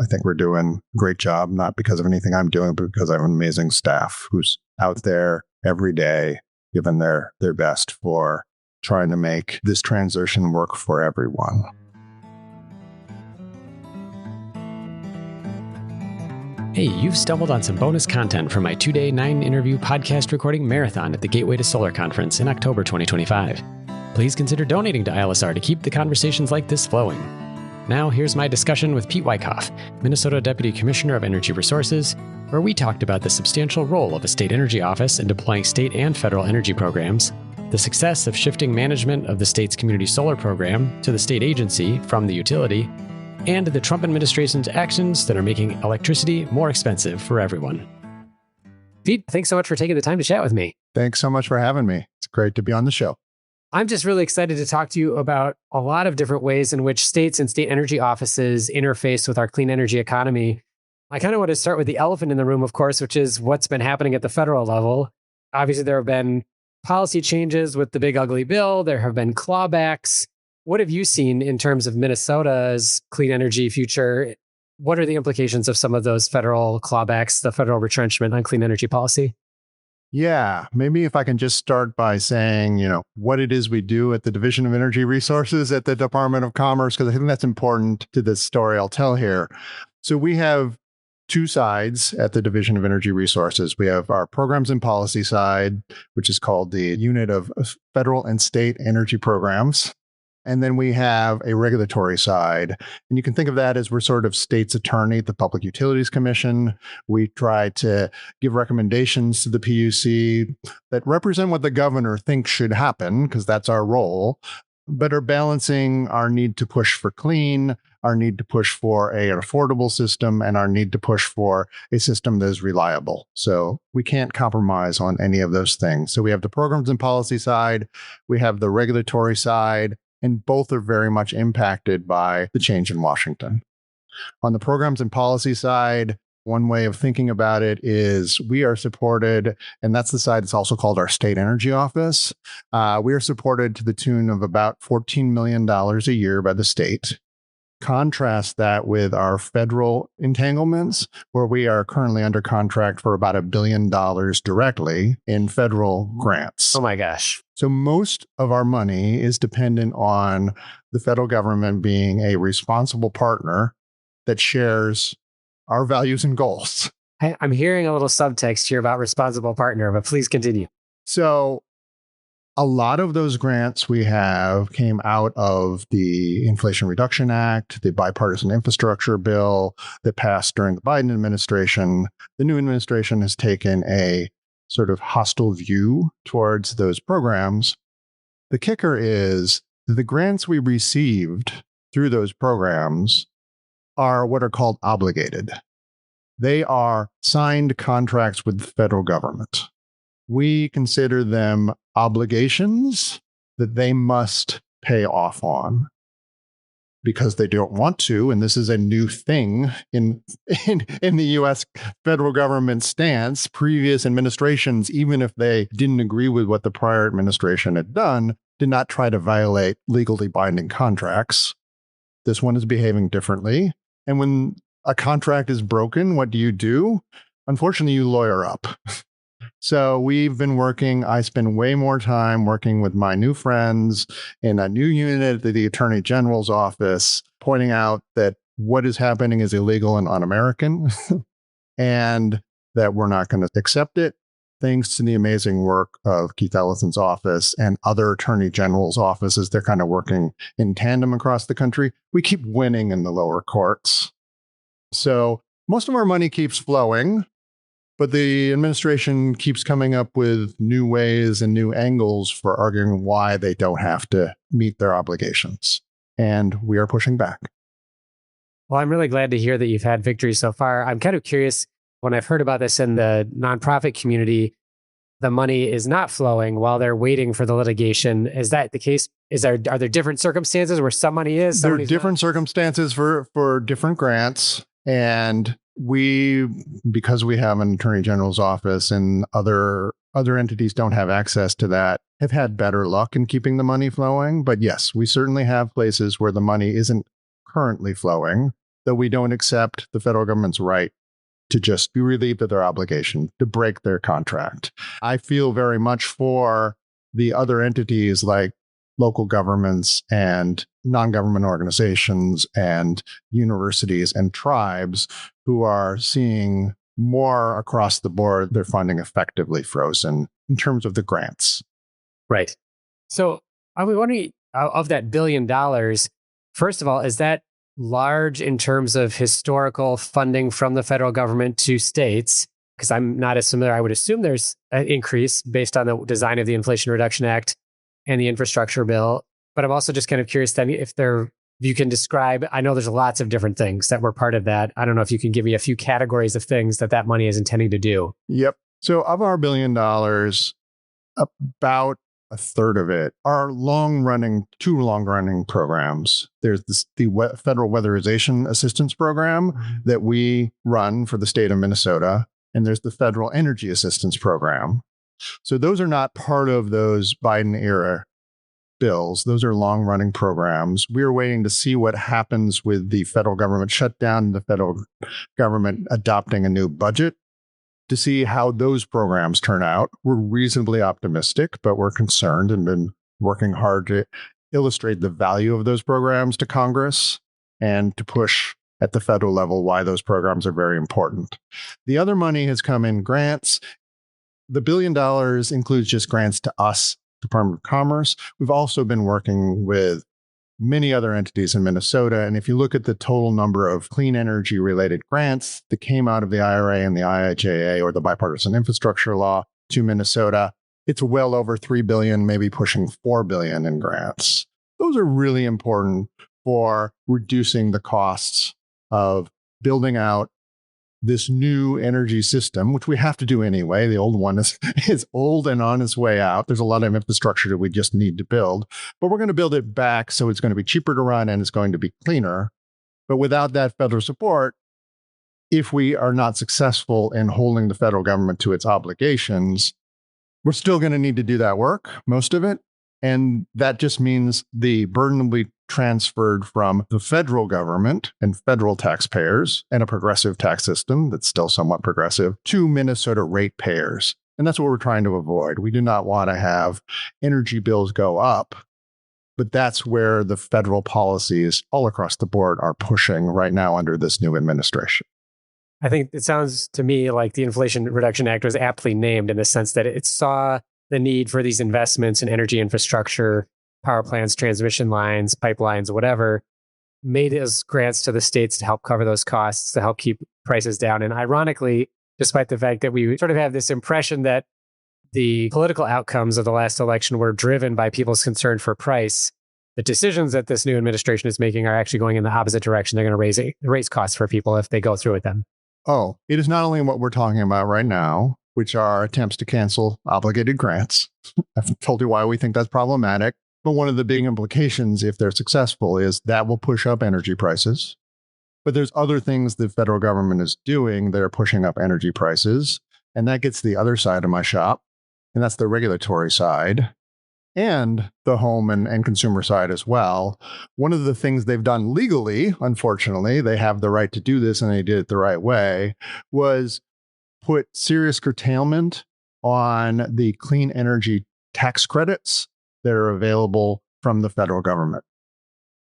I think we're doing a great job, not because of anything I'm doing, but because I have an amazing staff who's out there every day giving their best for trying to make this transition work for everyone. Hey, you've stumbled on some bonus content from my 2-day 9-interview podcast recording marathon at the Gateway to Solar Conference in October 2025. Please consider donating to ILSR to keep the conversations like this flowing. Now, here's my discussion with Pete Wyckoff, Minnesota Deputy Commissioner of Energy Resources, where we talked about the substantial role of a state energy office in deploying state and federal energy programs, the success of shifting management of the state's community solar program to the state agency from the utility, and the Trump administration's actions that are making electricity more expensive for everyone. Pete, thanks so much for taking the time to chat with me. Thanks so much for having me. It's great to be on the show. I'm just really excited to talk to you about a lot of different ways in which states and state energy offices interface with our clean energy economy. I kind of want to start with the elephant in the room, of course, which is what's been happening at the federal level. Obviously, there have been policy changes with the big ugly bill. There have been clawbacks. What have you seen in terms of Minnesota's clean energy future? What are the implications of some of those federal clawbacks, the federal retrenchment on clean energy policy? Yeah, maybe if I can just start by saying, what it is we do at the Division of Energy Resources at the Department of Commerce, because I think that's important to this story I'll tell here. So we have two sides at the Division of Energy Resources. We have our programs and policy side, which is called the Unit of Federal and State Energy Programs. And then we have a regulatory side. And you can think of that as we're sort of state's attorney at the Public Utilities Commission. We try to give recommendations to the PUC that represent what the governor thinks should happen, because that's our role, but are balancing our need to push for clean, our need to push for an affordable system, and our need to push for a system that is reliable. So we can't compromise on any of those things. So we have the programs and policy side, we have the regulatory side, and both are very much impacted by the change in Washington. On the programs and policy side, one way of thinking about it is we are supported, and that's the side that's also called our state energy office. We are supported to the tune of about $14 million a year by the state. Contrast that with our federal entanglements, where we are currently under contract for about $1 billion directly in federal grants. Oh my gosh. So most of our money is dependent on the federal government being a responsible partner that shares our values and goals. I'm hearing a little subtext here about responsible partner, but please continue. So a lot of those grants we have came out of the Inflation Reduction Act, the bipartisan infrastructure bill that passed during the Biden administration. The new administration has taken a sort of hostile view towards those programs. The kicker is the grants we received through those programs are what are called obligated. They are signed contracts with the federal government. We consider them obligations that they must pay off on because they don't want to. And this is a new thing in the U.S. federal government stance. Previous administrations, even if they didn't agree with what the prior administration had done, did not try to violate legally binding contracts. This one is behaving differently. And when a contract is broken, what do? Unfortunately, you lawyer up. So we've been working, I spend way more time working with my new friends in a new unit at the Attorney General's office, pointing out that what is happening is illegal and un-American and that we're not going to accept it. Thanks to the amazing work of Keith Ellison's office and other Attorney General's offices, they're kind of working in tandem across the country. We keep winning in the lower courts. So most of our money keeps flowing. But the administration keeps coming up with new ways and new angles for arguing why they don't have to meet their obligations. And we are pushing back. Well, I'm really glad to hear that you've had victory so far. I'm kind of curious, when I've heard about this in the nonprofit community, the money is not flowing while they're waiting for the litigation. Is that the case? Are there different circumstances where some money is? There are different circumstances for different grants. And because we have an Attorney General's office and other entities don't have access to that, have had better luck in keeping the money flowing. But yes, we certainly have places where the money isn't currently flowing. that we don't accept the federal government's right to just be relieved of their obligation, to break their contract. I feel very much for the other entities like local governments and non-government organizations and universities and tribes who are seeing more across the board their funding effectively frozen in terms of the grants. Right. So I was wondering, of that $1 billion, first of all, is that large in terms of historical funding from the federal government to states? Because I'm not as familiar. I would assume there's an increase based on the design of the Inflation Reduction Act and the infrastructure bill. But I'm also just kind of curious then if you can describe, I know there's lots of different things that were part of that. I don't know if you can give me a few categories of things that money is intending to do. Yep. So of our $1 billion, about a third of it are two long-running programs. There's the Federal Weatherization Assistance Program that we run for the state of Minnesota, and there's the Federal Energy Assistance Program. So those are not part of those Biden-era bills. Those are long-running programs. We're waiting to see what happens with the federal government shutdown and the federal government adopting a new budget to see how those programs turn out. We're reasonably optimistic, but we're concerned and been working hard to illustrate the value of those programs to Congress and to push at the federal level why those programs are very important. The other money has come in grants. The $1 billion includes just grants to us, Department of Commerce. We've also been working with many other entities in Minnesota. And if you look at the total number of clean energy related grants that came out of the IRA and the IIJA or the bipartisan infrastructure law to Minnesota, it's well over $3 billion, maybe pushing $4 billion in grants. Those are really important for reducing the costs of building out this new energy system, which we have to do anyway. The old one is old and on its way out. There's a lot of infrastructure that we just need to build, but we're going to build it back so it's going to be cheaper to run and it's going to be cleaner. But without that federal support, if we are not successful in holding the federal government to its obligations, we're still going to need to do that work, most of it. And that just means the burden will be transferred from the federal government and federal taxpayers and a progressive tax system that's still somewhat progressive to Minnesota ratepayers. And that's what we're trying to avoid. We do not want to have energy bills go up, but that's where the federal policies all across the board are pushing right now under this new administration. I think it sounds to me like the Inflation Reduction Act was aptly named in the sense that it saw the need for these investments in energy infrastructure, power plants, transmission lines, pipelines, whatever, made as grants to the states to help cover those costs, to help keep prices down. And ironically, despite the fact that we sort of have this impression that the political outcomes of the last election were driven by people's concern for price, the decisions that this new administration is making are actually going in the opposite direction. They're going to raise costs for people if they go through with them. Oh, it is not only what we're talking about right now, which are attempts to cancel obligated grants. I've told you why we think that's problematic. But one of the big implications, if they're successful, is that will push up energy prices. But there's other things the federal government is doing that are pushing up energy prices. And that gets the other side of my shop. And that's the regulatory side and the home and consumer side as well. One of the things they've done legally, unfortunately, they have the right to do this and they did it the right way, was put serious curtailment on the clean energy tax credits that are available from the federal government.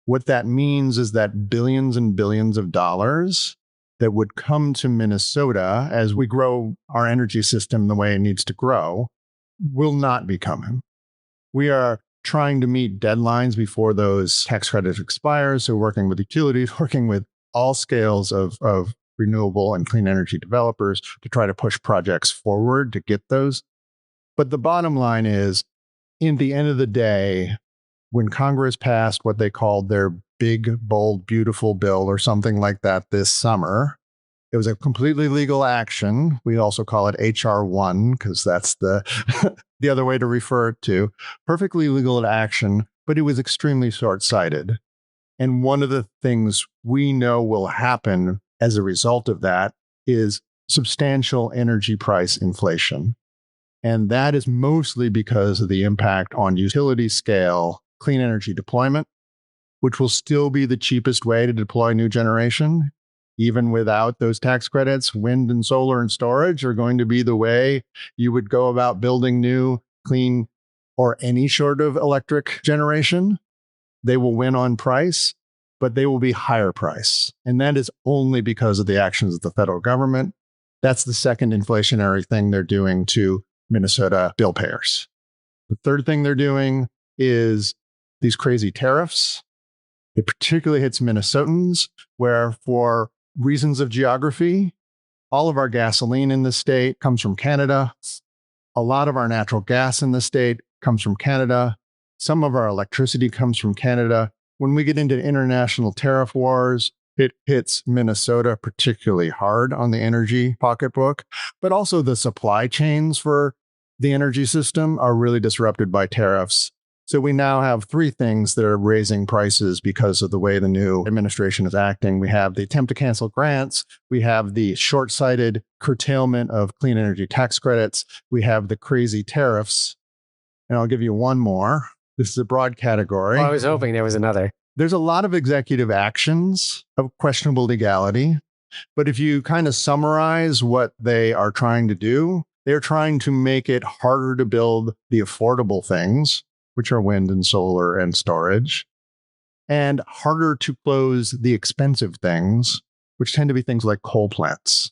What that means is that billions and billions of dollars that would come to Minnesota as we grow our energy system the way it needs to grow will not be coming. We are trying to meet deadlines before those tax credits expire. So working with utilities, working with all scales of renewable and clean energy developers to try to push projects forward to get those. But the bottom line is, in the end of the day, when Congress passed what they called their big, bold, beautiful bill or something like that this summer, it was a completely legal action. We also call it HR 1 because that's the the other way to refer it to. Perfectly legal action, but it was extremely short-sighted. And one of the things we know will happen as a result of that is substantial energy price inflation. And that is mostly because of the impact on utility scale clean energy deployment which will still be the cheapest way to deploy new generation. Even without those tax credits, wind and solar and storage are going to be the way you would go about building new, clean, or any sort of electric generation. They will win on price, but they will be higher price. And that is only because of the actions of the federal government. That's the second inflationary thing they're doing to Minnesota bill payers. The third thing they're doing is these crazy tariffs. It particularly hits Minnesotans, where for reasons of geography, all of our gasoline in the state comes from Canada. A lot of our natural gas in the state comes from Canada. Some of our electricity comes from Canada. When we get into international tariff wars, it hits Minnesota particularly hard on the energy pocketbook, but also the supply chains for the energy system are really disrupted by tariffs. So we now have three things that are raising prices because of the way the new administration is acting. We have the attempt to cancel grants. We have the short-sighted curtailment of clean energy tax credits. We have the crazy tariffs. And I'll give you one more. This is a broad category. Well, I was hoping there was another. There's a lot of executive actions of questionable legality. But if you kind of summarize what they are trying to do, they're trying to make it harder to build the affordable things, which are wind and solar and storage, and harder to close the expensive things, which tend to be things like coal plants.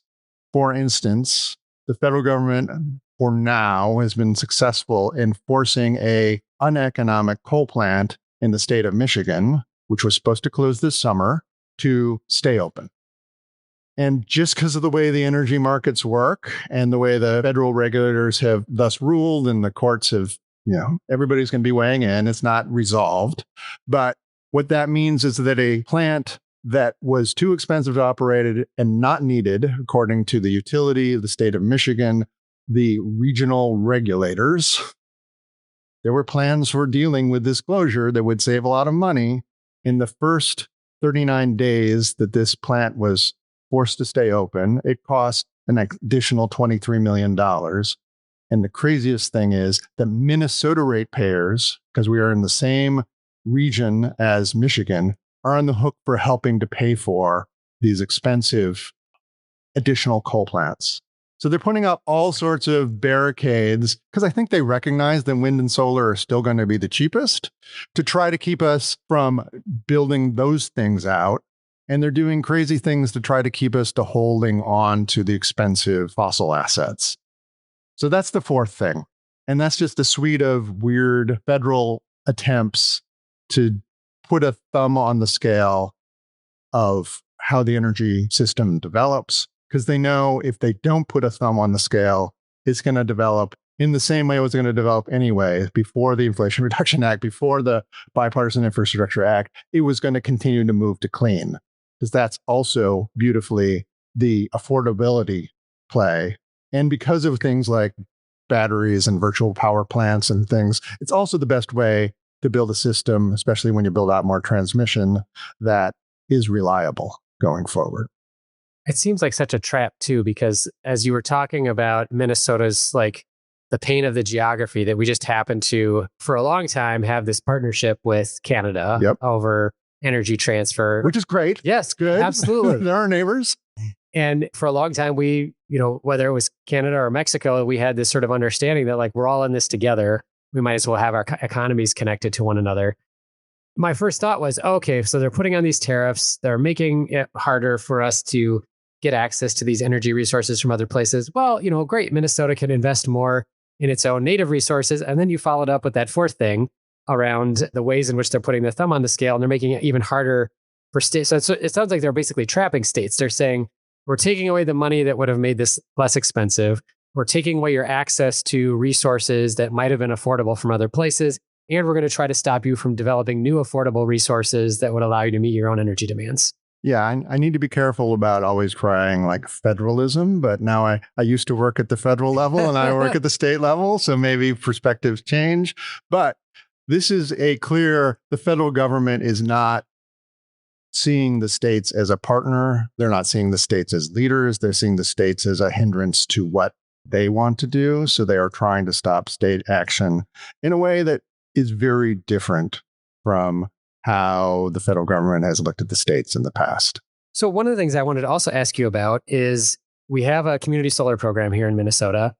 For instance, the federal government, for now, has been successful in forcing a uneconomic coal plant in the state of Michigan, which was supposed to close this summer, to stay open. And just because of the way the energy markets work and the way the federal regulators have thus ruled and the courts have, everybody's going to be weighing in. It's not resolved. But what that means is that a plant that was too expensive to operate and not needed, according to the utility of the state of Michigan, the regional regulators, there were plans for dealing with this closure that would save a lot of money. In the first 39 days that this plant was forced to stay open, it cost an additional $23 million. And the craziest thing is that Minnesota ratepayers, because we are in the same region as Michigan, are on the hook for helping to pay for these expensive additional coal plants. So they're putting up all sorts of barricades because I think they recognize that wind and solar are still going to be the cheapest to try to keep us from building those things out. And they're doing crazy things to try to keep us to holding on to the expensive fossil assets. So that's the fourth thing. And that's just a suite of weird federal attempts to put a thumb on the scale of how the energy system develops, because they know if they don't put a thumb on the scale, it's going to develop in the same way it was going to develop anyway. Before the Inflation Reduction Act, before the Bipartisan Infrastructure Act, it was going to continue to move to clean, because that's also beautifully the affordability play. And because of things like batteries and virtual power plants and things, it's also the best way to build a system, especially when you build out more transmission, that is reliable going forward. It seems like such a trap too, because as you were talking about Minnesota's like the pain of the geography, that we just happen to, for a long time, have this partnership with Canada over energy transfer. Which is great. Yes, good. Absolutely. They're our neighbors. And for a long time, we, whether it was Canada or Mexico, we had this sort of understanding that like we're all in this together. We might as well have our economies connected to one another. My first thought was, okay, so they're putting on these tariffs. They're making it harder for us to get access to these energy resources from other places. Well, great. Minnesota can invest more in its own native resources. And then you followed up with that fourth thing around the ways in which they're putting the thumb on the scale, and they're making it even harder for states. So it sounds like they're basically trapping states. They're saying, we're taking away the money that would have made this less expensive. We're taking away your access to resources that might have been affordable from other places. And we're going to try to stop you from developing new affordable resources that would allow you to meet your own energy demands. Yeah, I need to be careful about always crying like federalism, but now I used to work at the federal level and I work at the state level, so maybe perspectives change. But this is the federal government is not seeing the states as a partner. They're not seeing the states as leaders. They're seeing the states as a hindrance to what they want to do. So they are trying to stop state action in a way that is very different from how the federal government has looked at the states in the past. So one of the things I wanted to also ask you about is we have a community solar program here in Minnesota,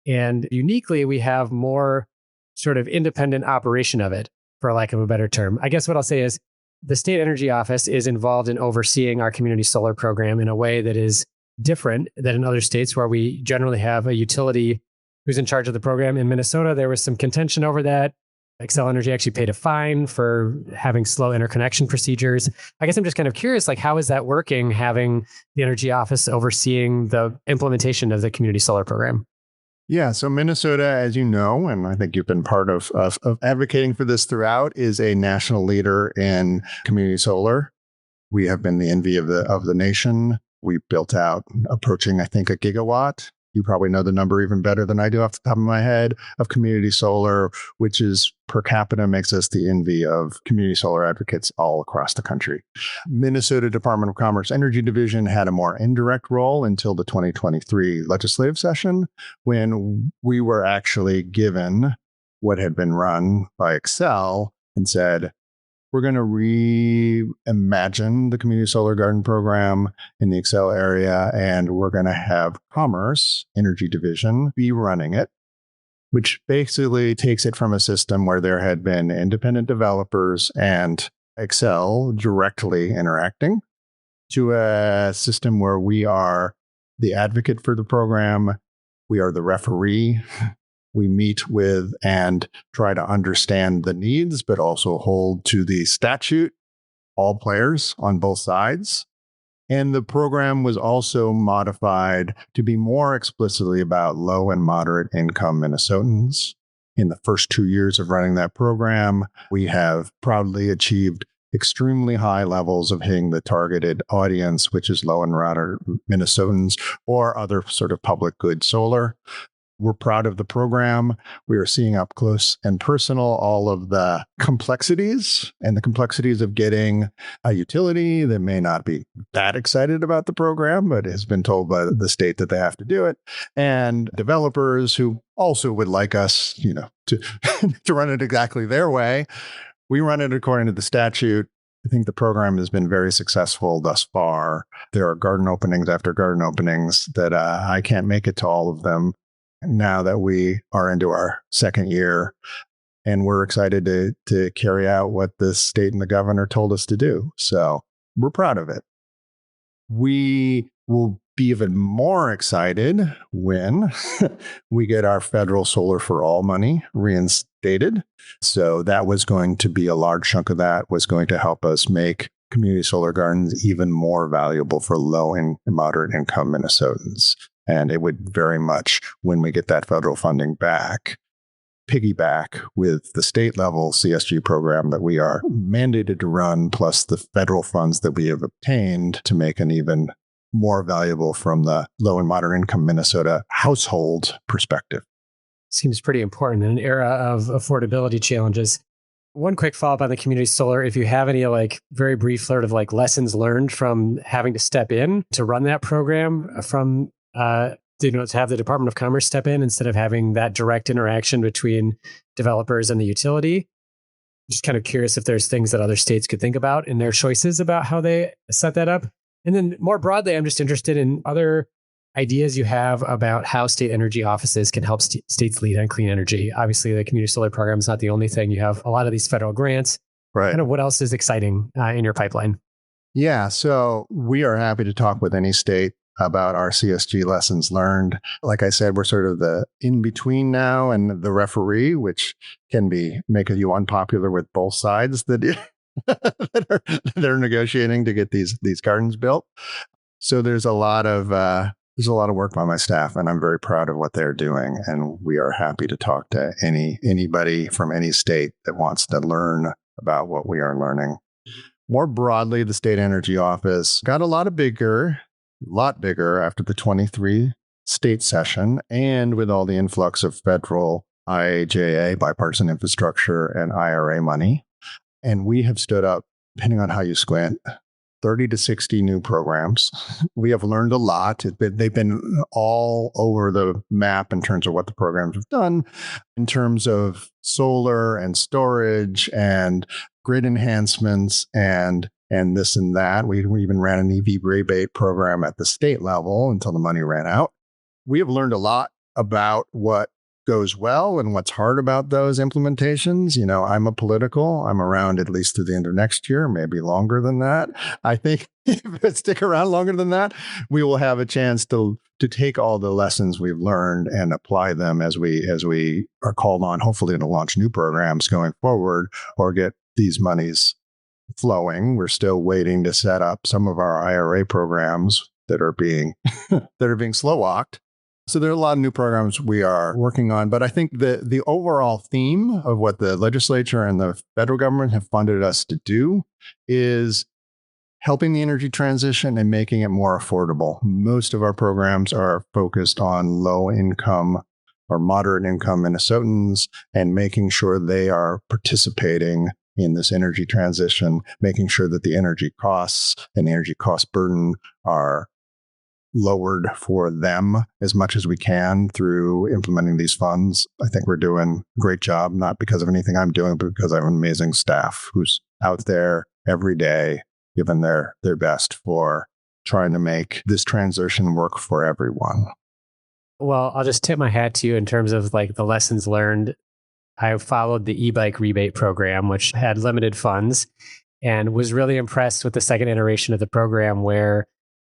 and uniquely we have more sort of independent operation of it, for lack of a better term. I guess what I'll say is the state energy office is involved in overseeing our community solar program in a way that is different than in other states where we generally have a utility who's in charge of the program. In Minnesota, there was some contention over that. Xcel Energy actually paid a fine for having slow interconnection procedures. I guess I'm just kind of curious, like, how is that working, having the energy office overseeing the implementation of the community solar program? Yeah, so Minnesota, as you know, and I think you've been part of advocating for this throughout, is a national leader in community solar. We have been the envy of the nation. We built out approaching, I think, a gigawatt. You probably know the number even better than I do off the top of my head of community solar, which is per capita makes us the envy of community solar advocates all across the country. Minnesota Department of Commerce Energy Division had a more indirect role until the 2023 legislative session, when we were actually given what had been run by Xcel and said, we're going to reimagine the community solar garden program in the Xcel area, and we're going to have Commerce Energy Division be running it, which basically takes it from a system where there had been independent developers and Xcel directly interacting to a system where we are the advocate for the program, we are the referee. We meet with and try to understand the needs, but also hold to the statute, all players on both sides. And the program was also modified to be more explicitly about low and moderate income Minnesotans. In the first 2 years of running that program, we have proudly achieved extremely high levels of hitting the targeted audience, which is low and moderate Minnesotans or other sort of public good solar. We're proud of the program. We are seeing up close and personal all of the complexities of getting a utility that may not be that excited about the program, but has been told by the state that they have to do it, and developers who also would like us, to to run it exactly their way. We run it according to the statute. I think the program has been very successful thus far. There are garden openings after garden openings that I can't make it to all of them now that we are into our second year, and we're excited to carry out what the state and the governor told us to do. So we're proud of it. We will be even more excited when we get our federal Solar for All money reinstated. So that was going to be a large chunk of that was going to help us make community solar gardens even more valuable for low and moderate income Minnesotans. And it would very much, when we get that federal funding back, piggyback with the state level CSG program that we are mandated to run, plus the federal funds that we have obtained to make an even more valuable from the low and moderate income Minnesota household perspective. Seems pretty important in an era of affordability challenges. One quick follow-up on the community solar. If you have any very brief sort of lessons learned from having to step in to run that program from to have the Department of Commerce step in instead of having that direct interaction between developers and the utility. Just kind of curious if there's things that other states could think about in their choices about how they set that up. And then more broadly, I'm just interested in other ideas you have about how state energy offices can help states lead on clean energy. Obviously, the community solar program is not the only thing. You have a lot of these federal grants. Right. Kind of what else is exciting in your pipeline? Yeah, so we are happy to talk with any state about our CSG lessons learned. Like I said, we're sort of the in-between now and the referee, which can make you unpopular with both sides that are negotiating to get these gardens built. So there's a lot of work by my staff, and I'm very proud of what they're doing. And we are happy to talk to anybody from any state that wants to learn about what we are learning. More broadly, the State Energy Office got a lot bigger after the 23 state session, and with all the influx of federal IIJA, bipartisan infrastructure, and IRA money. And we have stood up, depending on how you squint, 30 to 60 new programs. We have learned a lot. They've been all over the map in terms of what the programs have done, in terms of solar and storage and grid enhancements and this and that. We even ran an EV rebate program at the state level until the money ran out. We have learned a lot about what goes well and what's hard about those implementations. I'm I'm around at least through the end of next year, maybe longer than that. I think if it stick around longer than that, we will have a chance to take all the lessons we've learned and apply them as we are called on, hopefully, to launch new programs going forward or get these monies flowing. We're still waiting to set up some of our IRA programs that are being slow walked. So there are a lot of new programs we are working on, but I think the overall theme of what the legislature and the federal government have funded us to do is helping the energy transition and making it more affordable. Most of our programs are focused on low income or moderate income Minnesotans and making sure they are participating in this energy transition, making sure that the energy costs and the energy cost burden are lowered for them as much as we can through implementing these funds. I think we're doing a great job, not because of anything I'm doing, but because I have an amazing staff who's out there every day giving their best for trying to make this transition work for everyone. Well, I'll just tip my hat to you in terms of like the lessons learned. I followed the e-bike rebate program, which had limited funds, and was really impressed with the second iteration of the program where,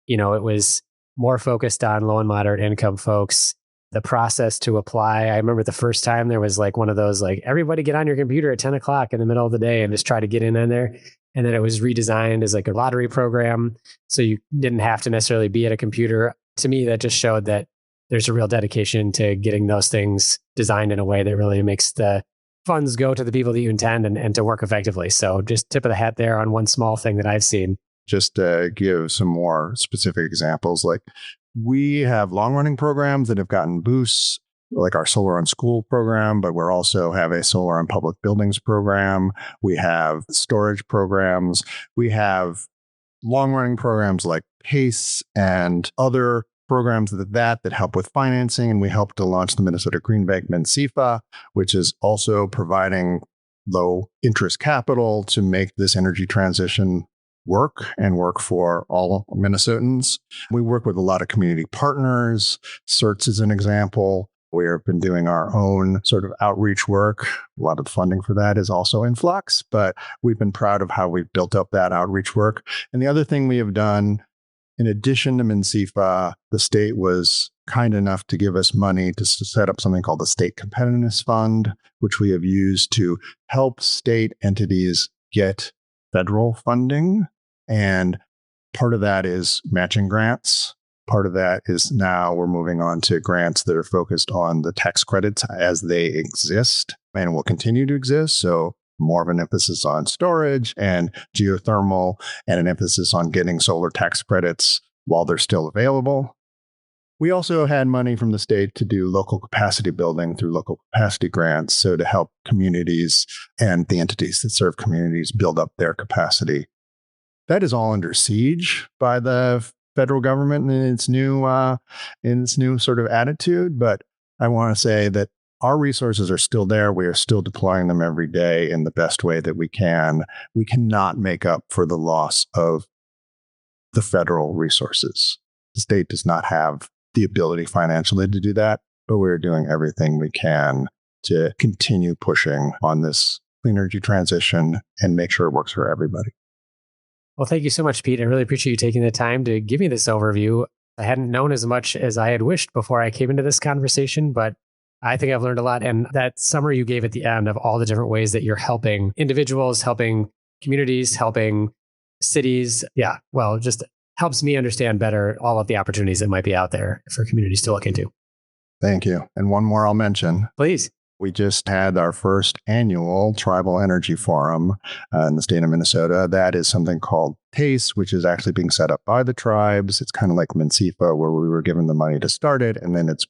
it was more focused on low and moderate income folks. The process to apply, I remember the first time there was like one of those, like, everybody get on your computer at 10 o'clock in the middle of the day and just try to get in there. And then it was redesigned as like a lottery program. So you didn't have to necessarily be at a computer. To me, that just showed that there's a real dedication to getting those things designed in a way that really makes the funds go to the people that you intend and to work effectively. So just tip of the hat there on one small thing that I've seen. Just to give some more specific examples, like we have long-running programs that have gotten boosts, like our Solar on School program, but we also have a Solar on Public Buildings program. We have storage programs. We have long-running programs like PACE and other programs that help with financing. And we help to launch the Minnesota Green Bank MNCFA, which is also providing low interest capital to make this energy transition work for all Minnesotans. We work with a lot of community partners. CERTS is an example. We have been doing our own sort of outreach work. A lot of the funding for that is also in flux, but we've been proud of how we've built up that outreach work. And the other thing we have done, in addition to MNCFA, the state was kind enough to give us money to set up something called the State Competitiveness Fund, which we have used to help state entities get federal funding. And part of that is matching grants. Part of that is now we're moving on to grants that are focused on the tax credits as they exist and will continue to exist. So more of an emphasis on storage and geothermal and an emphasis on getting solar tax credits while they're still available. We also had money from the state to do local capacity building through local capacity grants. So to help communities and the entities that serve communities build up their capacity. That is all under siege by the federal government in its new sort of attitude. But I want to say that our resources are still there. We are still deploying them every day in the best way that we can. We cannot make up for the loss of the federal resources. The state does not have the ability financially to do that, but we're doing everything we can to continue pushing on this clean energy transition and make sure it works for everybody. Well, thank you so much, Pete. I really appreciate you taking the time to give me this overview. I hadn't known as much as I had wished before I came into this conversation, but I think I've learned a lot. And that summary you gave at the end of all the different ways that you're helping individuals, helping communities, helping cities. Yeah, well, just helps me understand better all of the opportunities that might be out there for communities to look into. Thank you. And one more I'll mention. Please. We just had our first annual Tribal Energy Forum in the state of Minnesota. That is something called PACE, which is actually being set up by the tribes. It's kind of like MNCFA, where we were given the money to start it, and then it's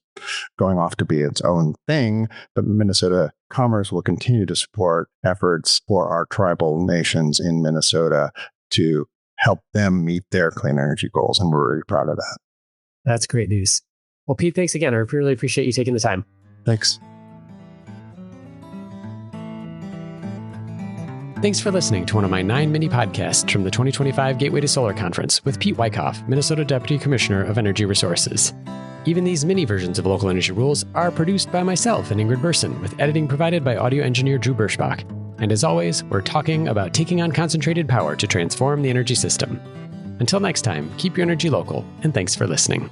going off to be its own thing. But Minnesota Commerce will continue to support efforts for our tribal nations in Minnesota to help them meet their clean energy goals. And we're really proud of that. That's great news. Well, Pete, thanks again. I really appreciate you taking the time. Thanks. Thanks for listening to one of my 9 mini podcasts from the 2025 Gateway to Solar Conference with Pete Wyckoff, Minnesota Deputy Commissioner of Energy Resources. Even these mini versions of Local Energy Rules are produced by myself and Ingrid Burson, with editing provided by audio engineer Drew Birschbach. And as always, we're talking about taking on concentrated power to transform the energy system. Until next time, keep your energy local, and thanks for listening.